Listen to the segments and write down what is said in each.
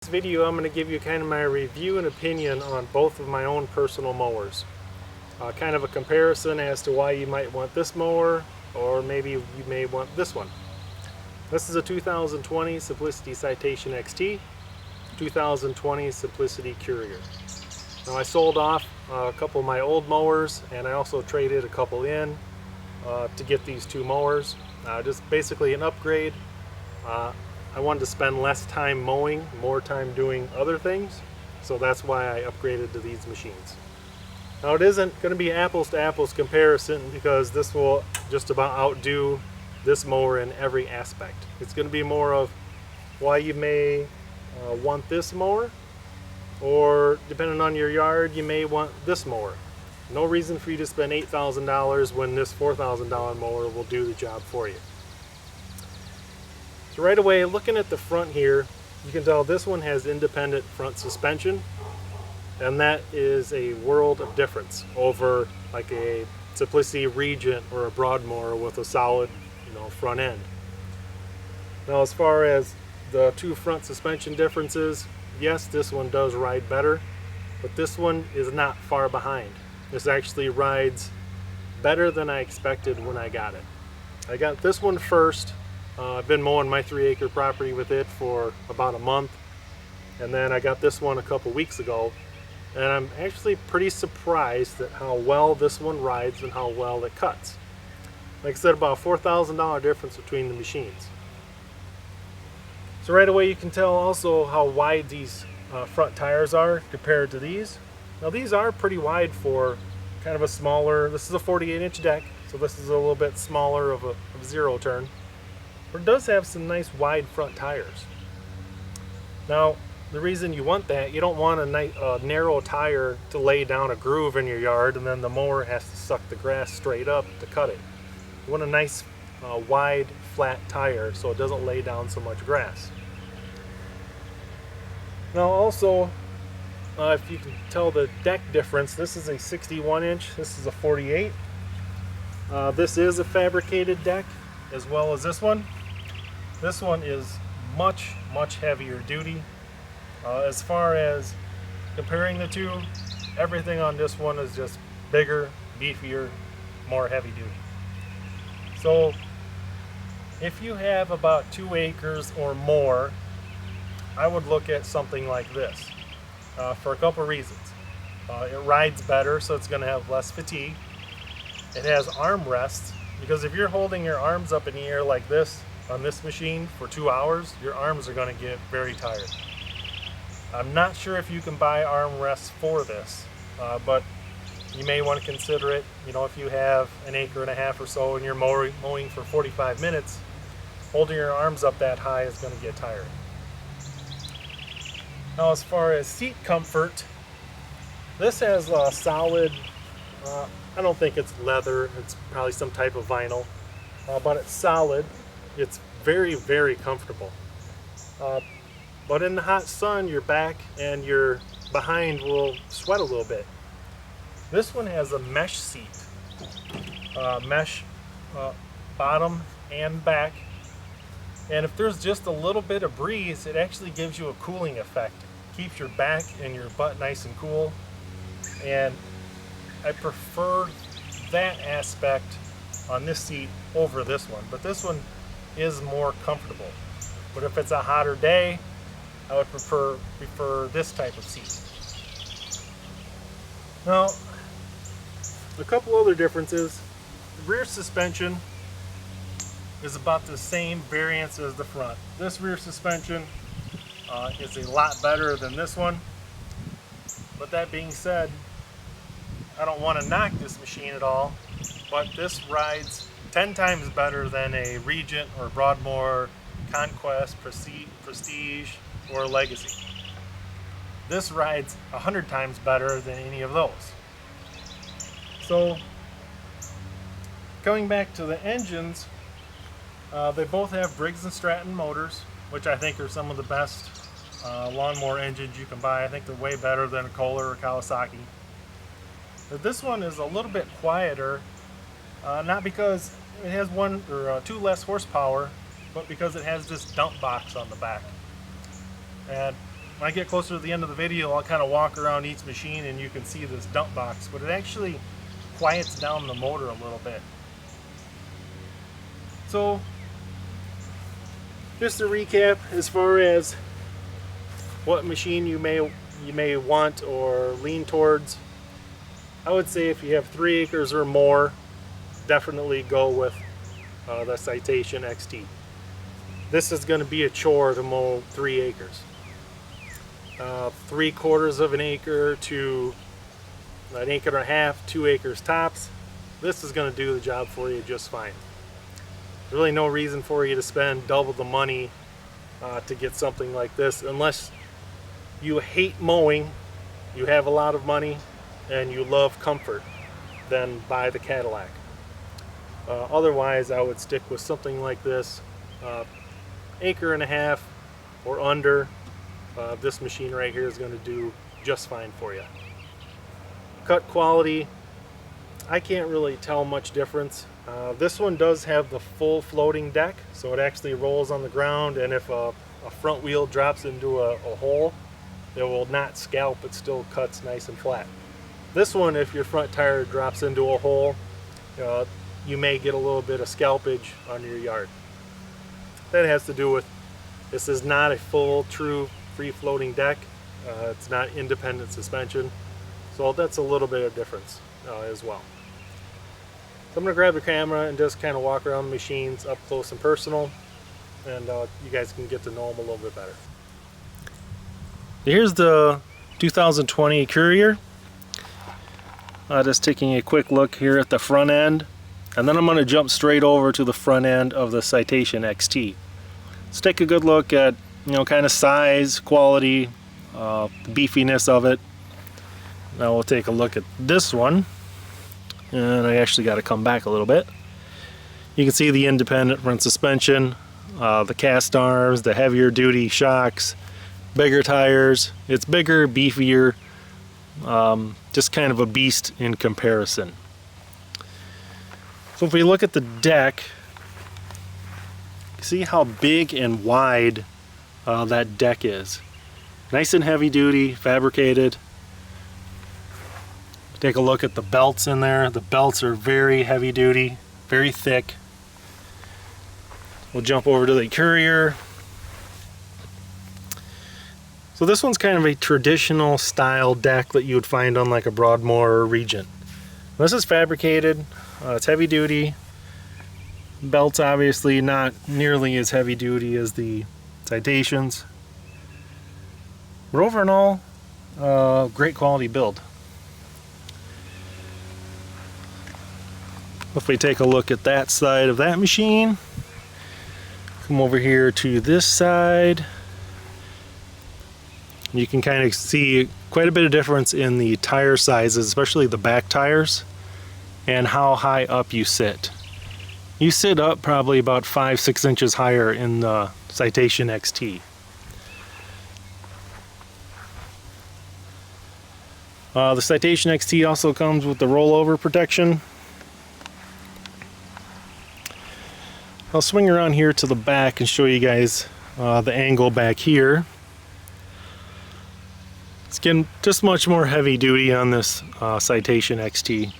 In this video I'm going to give you kind of my review and opinion on both of my own personal mowers. Kind of a comparison as to why you might want this mower or maybe you may want this one. This is a 2020 Simplicity Citation XT, 2020 Simplicity Courier. Now I sold off a couple of my old mowers and I also traded a couple in to get these two mowers. Just basically an upgrade. I wanted to spend less time mowing, more time doing other things, so that's why I upgraded to these machines. Now it isn't going to be apples to apples comparison because this will just about outdo this mower in every aspect. It's going to be more of why you may want this mower, or depending on your yard you may want this mower. No reason for you to spend $8,000 when this $4,000 mower will do the job for you. So right away, looking at the front here, you can tell this one has independent front suspension, and that is a world of difference over like a Simplicity Regent or a Broadmoor with a solid, front end. Now as far as the two front suspension differences, yes, this one does ride better, but this one is not far behind. This actually rides better than I expected when I got it. I got this one first. I've been mowing my 3-acre property with it for about a month, and then I got this one a couple weeks ago, and I'm actually pretty surprised at how well this one rides and how well it cuts. Like I said, about a $4,000 difference between the machines. So right away you can tell also how wide these front tires are compared to these. Now these are pretty wide for kind of a smaller, this is a 48-inch deck, so this is a little bit smaller of a zero turn. But it does have some nice wide front tires. Now, the reason you want that, you don't want a narrow tire to lay down a groove in your yard and then the mower has to suck the grass straight up to cut it. You want a nice wide flat tire so it doesn't lay down so much grass. Now also, if you can tell the deck difference, this is a 61-inch, this is a 48. This is a fabricated deck as well as this one. This one is much heavier duty. As far as comparing the two, everything on this one is just bigger, beefier, more heavy duty. So if you have about 2 acres or more, I would look at something like this for a couple reasons. It rides better, so it's going to have less fatigue. It has arm rests, because if you're holding your arms up in the air like this on this machine for 2 hours, your arms are going to get very tired. I'm not sure if you can buy arm rests for this, but you may want to consider it. If you have an acre and a half or so and you're mowing for 45 minutes, holding your arms up that high is going to get tired. Now as far as seat comfort, this has a solid, I don't think it's leather, it's probably some type of vinyl, but it's solid. It's very comfortable. But in the hot sun, your back and your behind will sweat a little bit. This one has a mesh seat, mesh bottom and back, and if there's just a little bit of breeze, it actually gives you a cooling effect. Keeps your back and your butt nice and cool, and I prefer that aspect on this seat over this one, but this one is more comfortable. But if it's a hotter day, I would prefer this type of seat. Now, a couple other differences. The rear suspension is about the same variance as the front. This rear suspension is a lot better than this one. But that being said, I don't want to knock this machine at all, but this rides 10 times better than a Regent or Broadmoor, Conquest, Prestige, or Legacy. This rides 100 times better than any of those. So, going back to the engines, they both have Briggs & Stratton motors, which I think are some of the best lawnmower engines you can buy. I think they're way better than a Kohler or Kawasaki. But this one is a little bit quieter, not because it has 1 or 2 less horsepower, but because it has this dump box on the back. And when I get closer to the end of the video, I'll kind of walk around each machine and you can see this dump box, but it actually quiets down the motor a little bit. So just to recap, as far as what machine you may want or lean towards, I would say if you have 3 acres or more, definitely go with the Citation XT. This is going to be a chore to mow 3 acres. 3/4 of an acre to an acre and a half, 2 acres tops. This is going to do the job for you just fine. There's really no reason for you to spend double the money to get something like this, unless you hate mowing, you have a lot of money, and you love comfort. Then buy the Cadillac. Otherwise, I would stick with something like this, acre and a half or under. This machine right here is going to do just fine for you. Cut quality, I can't really tell much difference. This one does have the full floating deck, so it actually rolls on the ground, and if a front wheel drops into a hole, it will not scalp, it still cuts nice and flat. This one, if your front tire drops into a hole, you may get a little bit of scalpage on your yard. That has to do with, this is not a full, true, free floating deck. It's not independent suspension. So that's a little bit of difference as well. So I'm going to grab the camera and just kind of walk around the machines up close and personal, and you guys can get to know them a little bit better. Here's the 2020 Courier. Just taking a quick look here at the front end, and then I'm going to jump straight over to the front end of the Citation XT. Let's take a good look at, kind of size, quality, the beefiness of it. Now we'll take a look at this one, and I actually got to come back a little bit. You can see the independent front suspension, the cast arms, the heavier duty shocks, bigger tires. It's bigger, beefier, just kind of a beast in comparison. So if we look at the deck, see how big and wide that deck is. Nice and heavy duty, fabricated. Take a look at the belts in there. The belts are very heavy duty, very thick. We'll jump over to the Courier. So this one's kind of a traditional style deck that you would find on like a Broadmoor or Regent. This is fabricated, it's heavy duty. Belts obviously not nearly as heavy duty as the Citations. But over and all, great quality build. If we take a look at that side of that machine, come over here to this side, you can kind of see quite a bit of difference in the tire sizes, especially the back tires, and how high up you sit. You sit up probably about 5-6 inches higher in the Citation XT. The Citation XT also comes with the rollover protection. I'll swing around here to the back and show you guys the angle back here. It's getting just much more heavy duty on this Citation XT.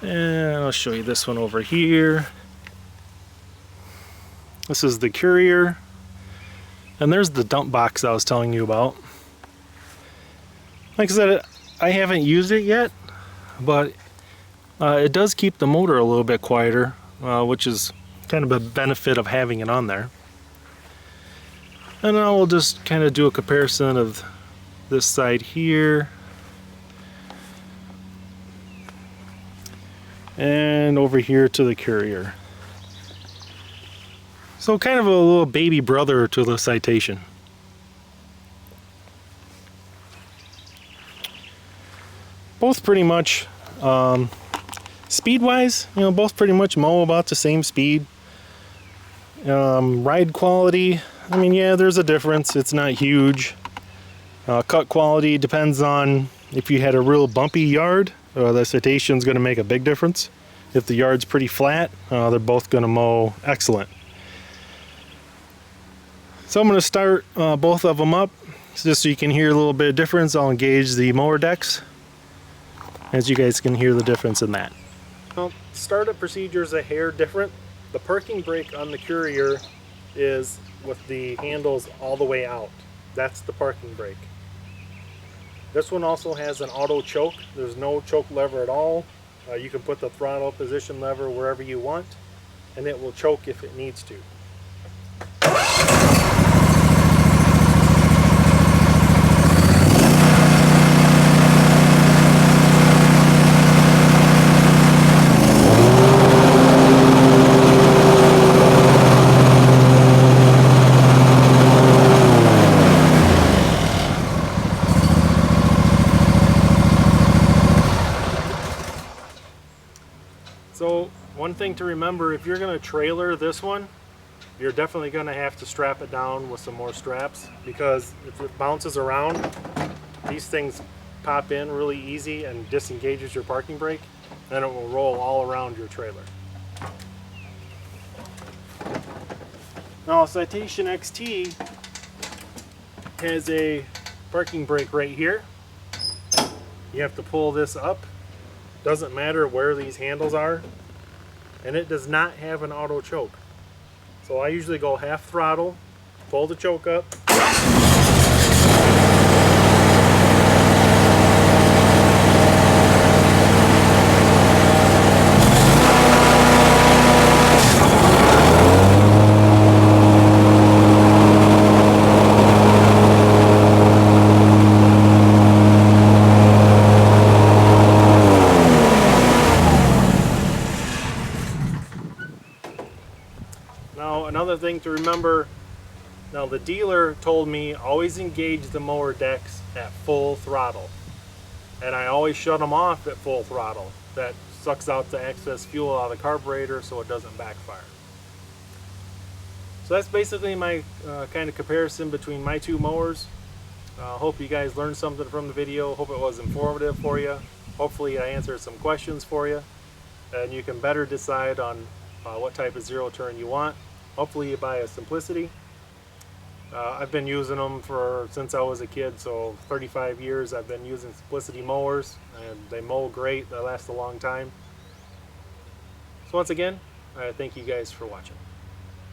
And I'll show you this one over here. This is the Courier. And there's the dump box I was telling you about. Like I said, I haven't used it yet, but it does keep the motor a little bit quieter, which is kind of a benefit of having it on there. And I will just kind of do a comparison of this side here and over here to the Courier. So kind of a little baby brother to the Citation. Both pretty much, speed-wise, both pretty much mow about the same speed. Ride quality, I mean, yeah, there's a difference. It's not huge. Cut quality depends on if you had a real bumpy yard. The Citation's going to make a big difference. if the yard's pretty flat, they're both going to mow excellent. So I'm going to start both of them up just so you can hear a little bit of difference. I'll engage the mower decks as you guys can hear the difference in that. Well, startup procedure is a hair different. The parking brake on the Courier is with the handles all the way out. That's the parking brake. This one also has an auto choke. There's no choke lever at all. You can put the throttle position lever wherever you want, and it will choke if it needs to. So one thing to remember, if you're going to trailer this one, you're definitely going to have to strap it down with some more straps, because if it bounces around, these things pop in really easy and disengages your parking brake, and it will roll all around your trailer. Now Citation XT has a parking brake right here. You have to pull this up. Doesn't matter where these handles are, and it does not have an auto choke. So I usually go half throttle, pull the choke up, another thing to remember, now the dealer told me always engage the mower decks at full throttle, and I always shut them off at full throttle. That sucks out the excess fuel out of the carburetor so it doesn't backfire. So that's basically my kind of comparison between my two mowers. Hope you guys learned something from the video. Hope it was informative for you. Hopefully I answered some questions for you, and you can better decide on what type of zero turn you want. Hopefully you buy a Simplicity. I've been using them since I was a kid, so 35 years I've been using Simplicity mowers, and they mow great. They last a long time. So once again, I thank you guys for watching.